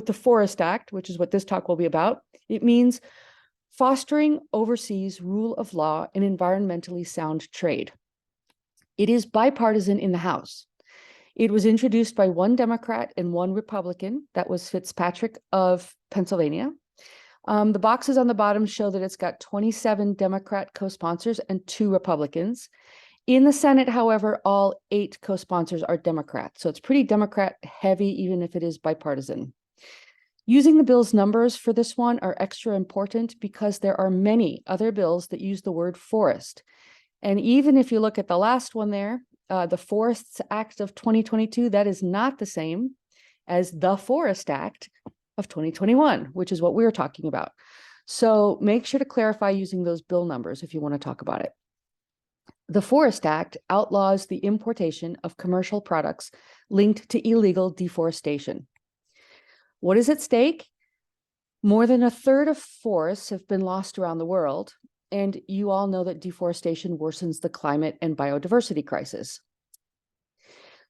with the Forest Act, which is what this talk will be about, it means fostering overseas rule of law and environmentally sound trade. It is bipartisan in the House. It was introduced by one Democrat and one Republican. That was Fitzpatrick of Pennsylvania. The boxes on the bottom show that it's got 27 Democrat co-sponsors and 2 Republicans. In the Senate, however, all 8 co-sponsors are Democrats. So it's pretty Democrat heavy, even if it is bipartisan. Using the bill's numbers for this one are extra important because there are many other bills that use the word forest. And even if you look at the last one there, the Forests Act of 2022, that is not the same as the Forest Act of 2021, which is what we're talking about. So make sure to clarify using those bill numbers if you want to talk about it. The Forest Act outlaws the importation of commercial products linked to illegal deforestation. What is at stake? More than 1/3 of forests have been lost around the world, and you all know that deforestation worsens the climate and biodiversity crisis.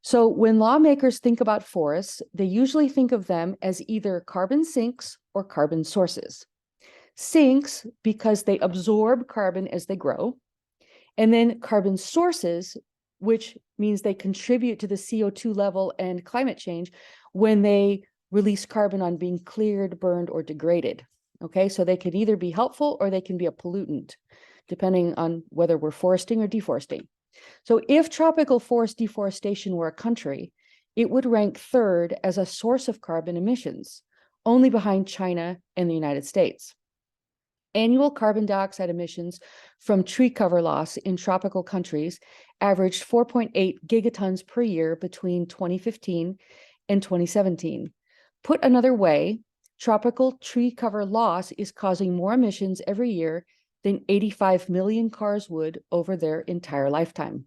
So when lawmakers think about forests, they usually think of them as either carbon sinks or carbon sources. Sinks because they absorb carbon as they grow, and then carbon sources, which means they contribute to the CO2 level and climate change when they release carbon on being cleared, burned, or degraded. Okay, so they can either be helpful or they can be a pollutant, depending on whether we're foresting or deforesting. So if tropical forest deforestation were a country, it would rank 3rd as a source of carbon emissions, only behind China and the United States. Annual carbon dioxide emissions from tree cover loss in tropical countries averaged 4.8 gigatons per year between 2015 and 2017. Put another way, tropical tree cover loss is causing more emissions every year than 85 million cars would over their entire lifetime.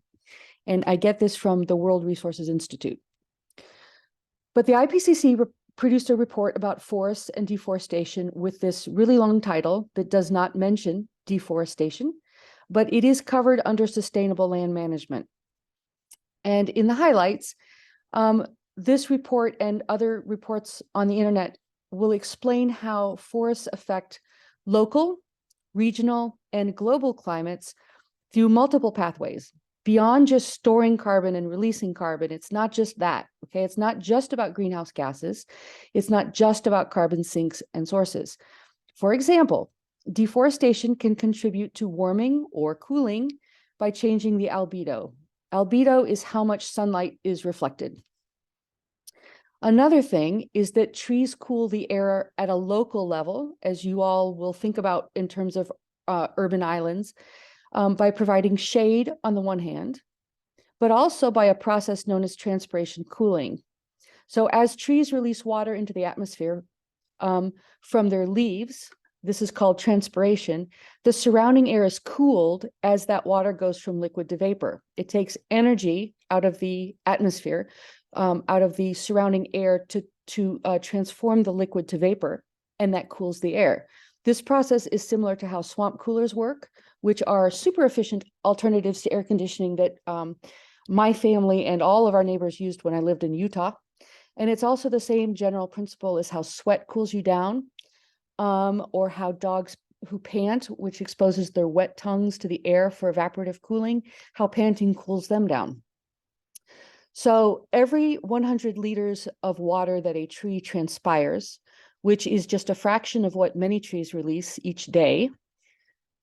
And I get this from the World Resources Institute. But the IPCC produced a report about forests and deforestation with this really long title that does not mention deforestation, but it is covered under sustainable land management. And in the highlights, this report and other reports on the internet will explain how forests affect local, regional, and global climates through multiple pathways. Beyond just storing carbon and releasing carbon, it's not just that, okay? It's not just about greenhouse gases. It's not just about carbon sinks and sources. For example, deforestation can contribute to warming or cooling by changing the albedo. Albedo is how much sunlight is reflected. Another thing is that trees cool the air at a local level, as you all will think about in terms of urban islands, by providing shade on the one hand, but also by a process known as transpiration cooling. So as trees release water into the atmosphere from their leaves, this is called transpiration, the surrounding air is cooled as that water goes from liquid to vapor. It takes energy out of the atmosphere, out of the surrounding air to transform the liquid to vapor, and that cools the air. This process is similar to how swamp coolers work, which are super efficient alternatives to air conditioning that my family and all of our neighbors used when I lived in Utah. And it's also the same general principle as how sweat cools you down, or how dogs who pant, which exposes their wet tongues to the air for evaporative cooling, how panting cools them down. So every 100 liters of water that a tree transpires, which is just a fraction of what many trees release each day,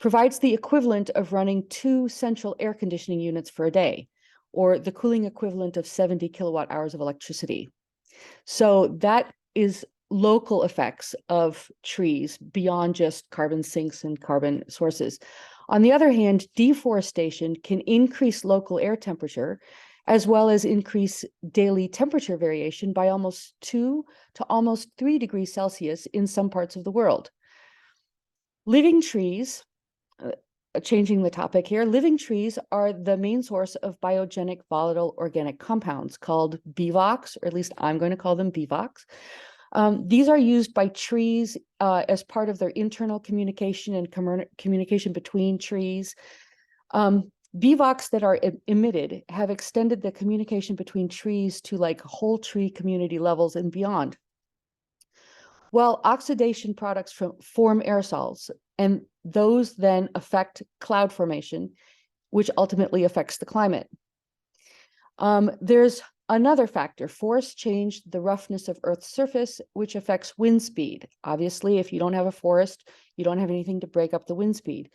provides the equivalent of running 2 central air conditioning units for a day, or the cooling equivalent of 70 kilowatt hours of electricity. So that is local effects of trees beyond just carbon sinks and carbon sources. On the other hand, deforestation can increase local air temperature, as well as increase daily temperature variation by almost 2 to almost 3 degrees Celsius in some parts of the world. Living trees, changing the topic here, living trees are the main source of biogenic volatile organic compounds called BVOCs, or at least I'm going to call them BVOCs. These are used by trees as part of their internal communication and communication between trees. BVOCs that are emitted have extended the communication between trees to like whole tree community levels and beyond. Well, oxidation products form aerosols, and those then affect cloud formation, which ultimately affects the climate. There's another factor. Forests change the roughness of Earth's surface, which affects wind speed. Obviously, if you don't have a forest, you don't have anything to break up the wind speed.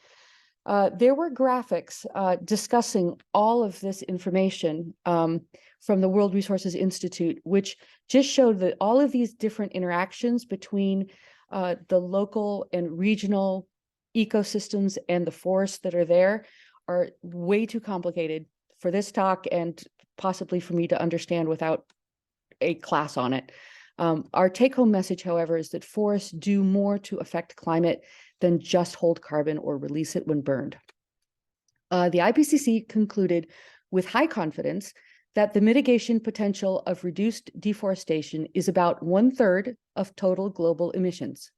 There were graphics discussing all of this information from the World Resources Institute, which just showed that all of these different interactions between the local and regional ecosystems and the forests that are there are way too complicated for this talk and possibly for me to understand without a class on it. Our take-home message, however, is that forests do more to affect climate than just hold carbon or release it when burned. The IPCC concluded with high confidence that the mitigation potential of reduced deforestation is about 1/3 of total global emissions.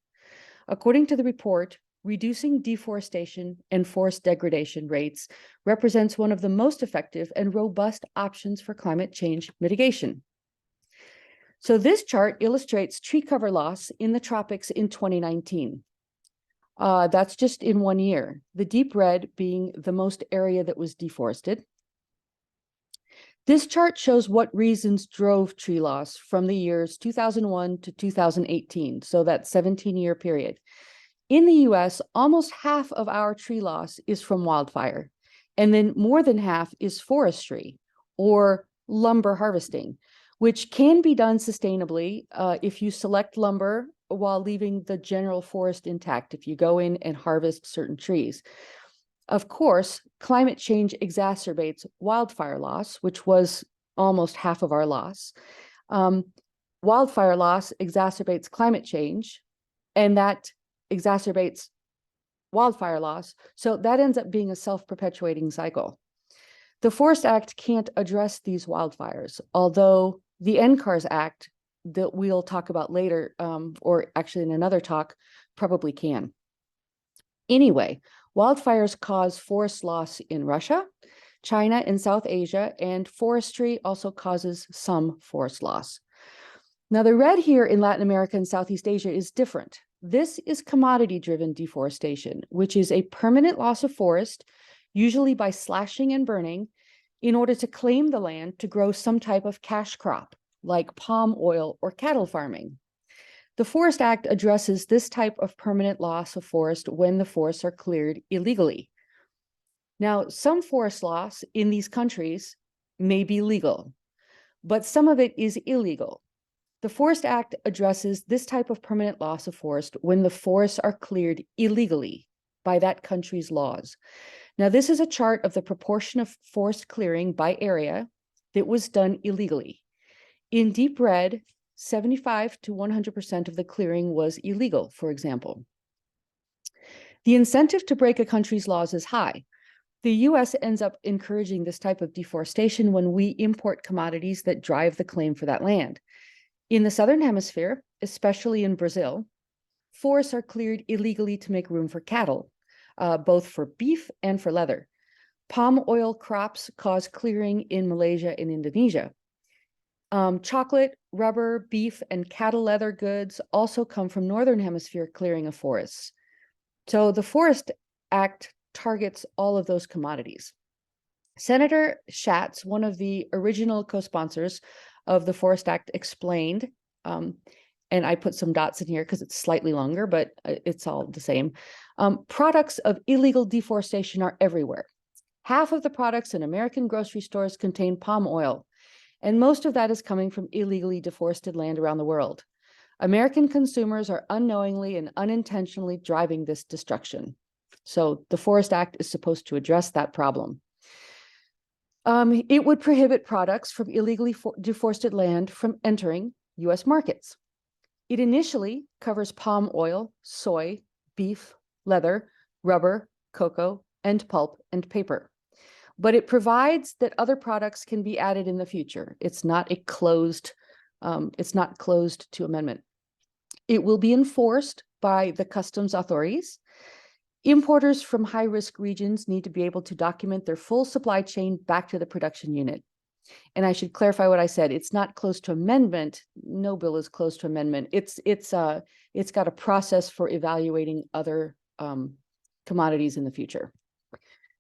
According to the report, reducing deforestation and forest degradation rates represents one of the most effective and robust options for climate change mitigation. So this chart illustrates tree cover loss in the tropics in 2019. That's just in 1 year, the deep red being the most area that was deforested. This chart shows what reasons drove tree loss from the years 2001 to 2018, so that 17-year period. In the US, almost half of our tree loss is from wildfire, and then more than half is forestry or lumber harvesting, which can be done sustainably if you select lumber while leaving the general forest intact, if you go in and harvest certain trees. Of course, climate change exacerbates wildfire loss, which was almost half of our loss. Wildfire loss exacerbates climate change, and that exacerbates wildfire loss. So that ends up being a self-perpetuating cycle. The Forest Act can't address these wildfires, although the NCARS Act that we'll talk about later, or actually in another talk, probably can. Anyway, wildfires cause forest loss in Russia, China, and South Asia, and forestry also causes some forest loss. Now, the red here in Latin America and Southeast Asia is different. This is commodity-driven deforestation, which is a permanent loss of forest, usually by slashing and burning, in order to claim the land to grow some type of cash crop, like palm oil or cattle farming. The Forest Act addresses this type of permanent loss of forest when the forests are cleared illegally. Now, some forest loss in these countries may be legal, but some of it is illegal. The Forest Act addresses this type of permanent loss of forest when the forests are cleared illegally by that country's laws. Now, this is a chart of the proportion of forest clearing by area that was done illegally. In deep red, 75 to 100% of the clearing was illegal, for example. The incentive to break a country's laws is high. The US ends up encouraging this type of deforestation when we import commodities that drive the claim for that land. In the Southern Hemisphere, especially in Brazil, forests are cleared illegally to make room for cattle, both for beef and for leather. Palm oil crops cause clearing in Malaysia and Indonesia. Chocolate, rubber, beef, and cattle leather goods also come from Northern Hemisphere clearing of forests. So the Forest Act targets all of those commodities. Senator Schatz, one of the original co-sponsors of the Forest Act, explained, and I put some dots in here because it's slightly longer, but it's all the same. Products of illegal deforestation are everywhere. Half of the products in American grocery stores contain palm oil, and most of that is coming from illegally deforested land around the world. American consumers are unknowingly and unintentionally driving this destruction. So the Forest Act is supposed to address that problem. It would prohibit products from illegally deforested land from entering US markets. It initially covers palm oil, soy, beef, leather, rubber, cocoa, and pulp and paper. But it provides that other products can be added in the future. It's not closed to amendment. It will be enforced by the customs authorities. Importers from high-risk regions need to be able to document their full supply chain back to the production unit. And I should clarify what I said. It's not close to amendment. No bill is close to amendment. It's got a process for evaluating other commodities in the future.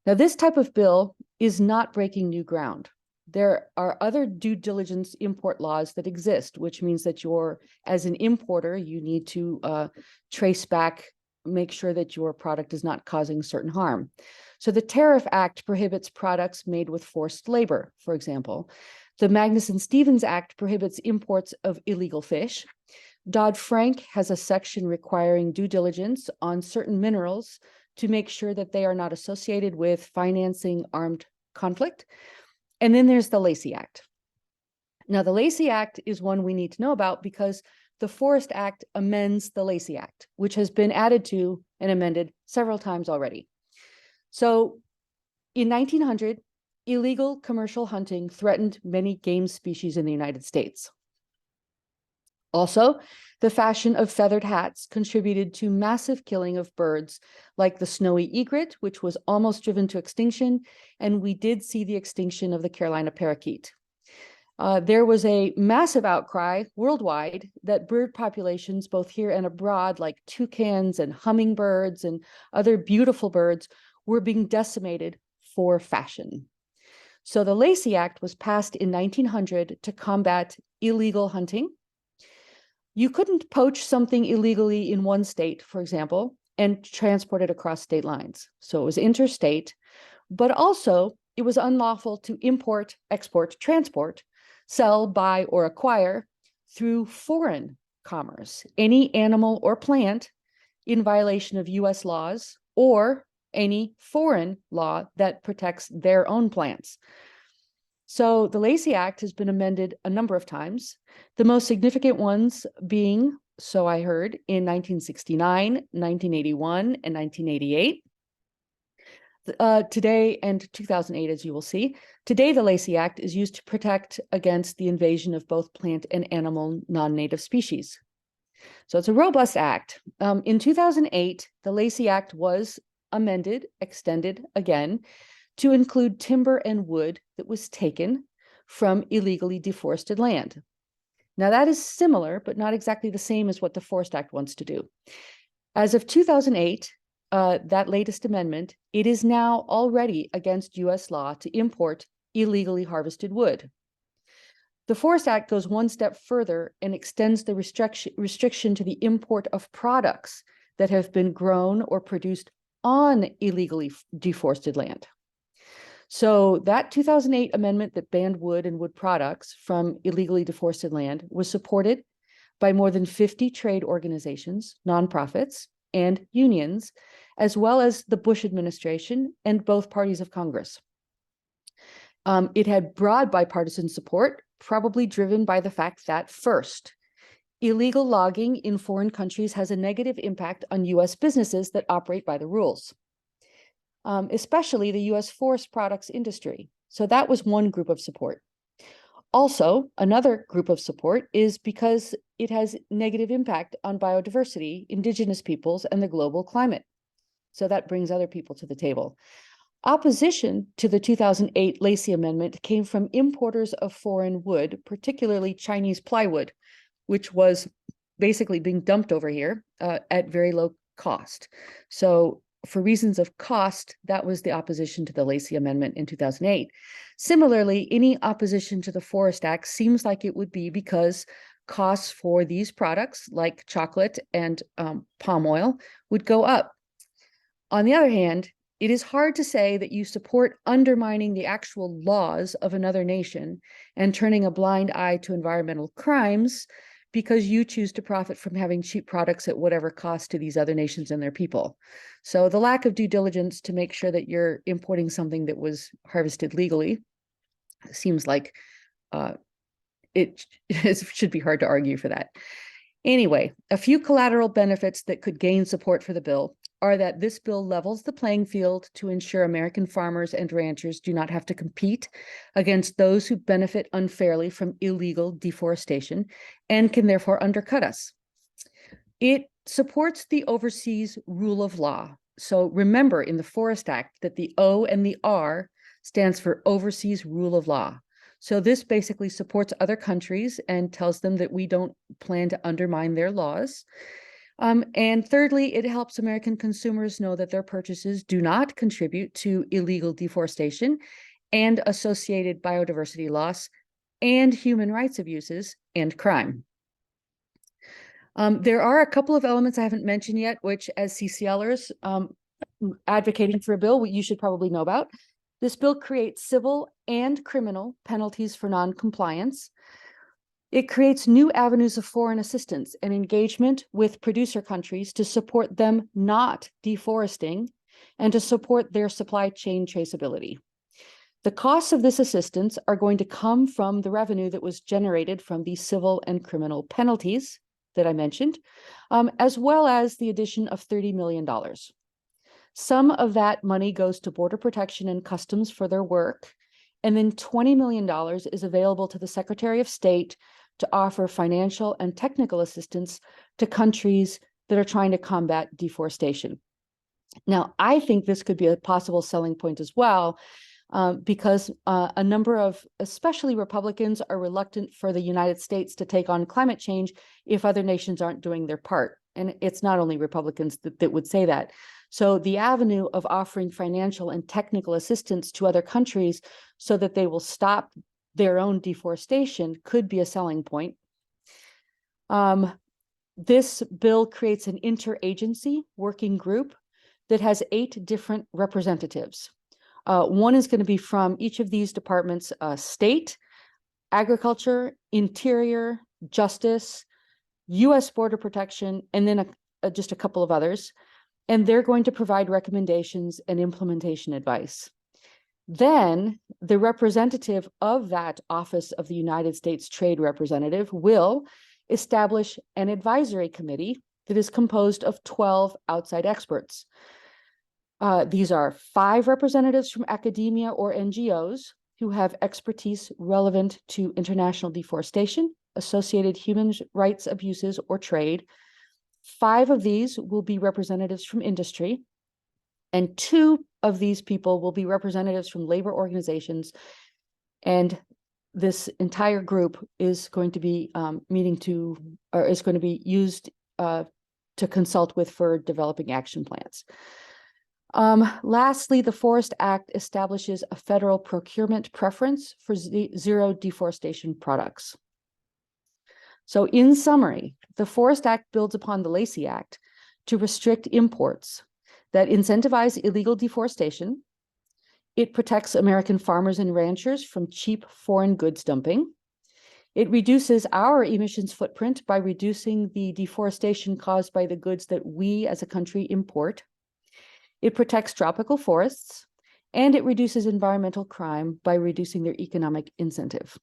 Now, this type of bill is not breaking new ground. There are other due diligence import laws that exist, which means that as an importer, you need to trace back, make sure that your product is not causing certain harm. So the Tariff Act prohibits products made with forced labor, for example. The Magnuson-Stevens Act prohibits imports of illegal fish. Dodd-Frank has a section requiring due diligence on certain minerals to make sure that they are not associated with financing armed conflict. And then there's the Lacey Act. Now, the Lacey Act is one we need to know about because the Forest Act amends the Lacey Act, which has been added to and amended several times already. So in 1900, illegal commercial hunting threatened many game species in the United States. Also, the fashion of feathered hats contributed to massive killing of birds like the snowy egret, which was almost driven to extinction, and we did see the extinction of the Carolina parakeet. There was a massive outcry worldwide that bird populations, both here and abroad, like toucans and hummingbirds and other beautiful birds, were being decimated for fashion. So the Lacey Act was passed in 1900 to combat illegal hunting. You couldn't poach something illegally in one state, for example, and transport it across state lines. So it was interstate, but also it was unlawful to import, export, transport, sell, buy, or acquire through foreign commerce any animal or plant in violation of US laws or any foreign law that protects their own plants. So the Lacey Act has been amended a number of times, the most significant ones being, so I heard, in 1969, 1981, and 1988. Today, and 2008, as you will see, today the Lacey Act is used to protect against the invasion of both plant and animal non-native species. So it's a robust act. In 2008, the Lacey Act was amended, extended again, to include timber and wood that was taken from illegally deforested land. Now that is similar, but not exactly the same as what the Forest Act wants to do. As of 2008, that latest amendment, it is now already against US law to import illegally harvested wood. The Forest Act goes one step further and extends the restriction to the import of products that have been grown or produced on illegally deforested land. So that 2008 amendment that banned wood and wood products from illegally deforested land was supported by more than 50 trade organizations, nonprofits, and unions, as well as the Bush administration and both parties of Congress. It had broad bipartisan support, probably driven by the fact that, first, illegal logging in foreign countries has a negative impact on US businesses that operate by the rules. Especially the US forest products industry. So that was one group of support. Also, another group of support is because it has negative impact on biodiversity, indigenous peoples, and the global climate. So that brings other people to the table. Opposition to the 2008 Lacey Amendment came from importers of foreign wood, particularly Chinese plywood, which was basically being dumped over here at very low cost. So for reasons of cost, that was the opposition to the Lacey Amendment in 2008. Similarly, any opposition to the Forest Act seems like it would be because costs for these products, like chocolate and palm oil, would go up. On the other hand, it is hard to say that you support undermining the actual laws of another nation and turning a blind eye to environmental crimes because you choose to profit from having cheap products at whatever cost to these other nations and their people. So the lack of due diligence to make sure that you're importing something that was harvested legally seems like it should be hard to argue for that. Anyway, a few collateral benefits that could gain support for the bill are that this bill levels the playing field to ensure American farmers and ranchers do not have to compete against those who benefit unfairly from illegal deforestation and can therefore undercut us. It supports the overseas rule of law. So remember in the Forest Act that the O and the R stands for overseas rule of law. So this basically supports other countries and tells them that we don't plan to undermine their laws. And thirdly, it helps American consumers know that their purchases do not contribute to illegal deforestation and associated biodiversity loss and human rights abuses and crime. There are a couple of elements I haven't mentioned yet, which as CCLers advocating for a bill, you should probably know about. This bill creates civil and criminal penalties for non-compliance. It creates new avenues of foreign assistance and engagement with producer countries to support them not deforesting and to support their supply chain traceability. The costs of this assistance are going to come from the revenue that was generated from the civil and criminal penalties that I mentioned, as well as the addition of $30 million. Some of that money goes to border protection and customs for their work, and then $20 million is available to the Secretary of State to offer financial and technical assistance to countries that are trying to combat deforestation. Now, I think this could be a possible selling point as well, because a number of, especially Republicans, are reluctant for the United States to take on climate change if other nations aren't doing their part. And it's not only Republicans that would say that. So the avenue of offering financial and technical assistance to other countries so that they will stop their own deforestation could be a selling point. This bill creates an interagency working group that has 8 different representatives. One is going to be from each of these departments: state, agriculture, interior, justice, U.S. border protection, and then just a couple of others. And they're going to provide recommendations and implementation advice. Then the representative of that Office of the United States Trade Representative will establish an advisory committee that is composed of 12 outside experts. These are 5 representatives from academia or NGOs who have expertise relevant to international deforestation, associated human rights abuses, or trade. 5 of these will be representatives from industry, and 2 of these people will be representatives from labor organizations. And this entire group is going to be is going to be used to consult with for developing action plans. Lastly, the Forest Act establishes a federal procurement preference for zero deforestation products. So in summary, the Forest Act builds upon the Lacey Act to restrict imports that incentivize illegal deforestation. It protects American farmers and ranchers from cheap foreign goods dumping. It reduces our emissions footprint by reducing the deforestation caused by the goods that we as a country import. It protects tropical forests, and it reduces environmental crime by reducing their economic incentive.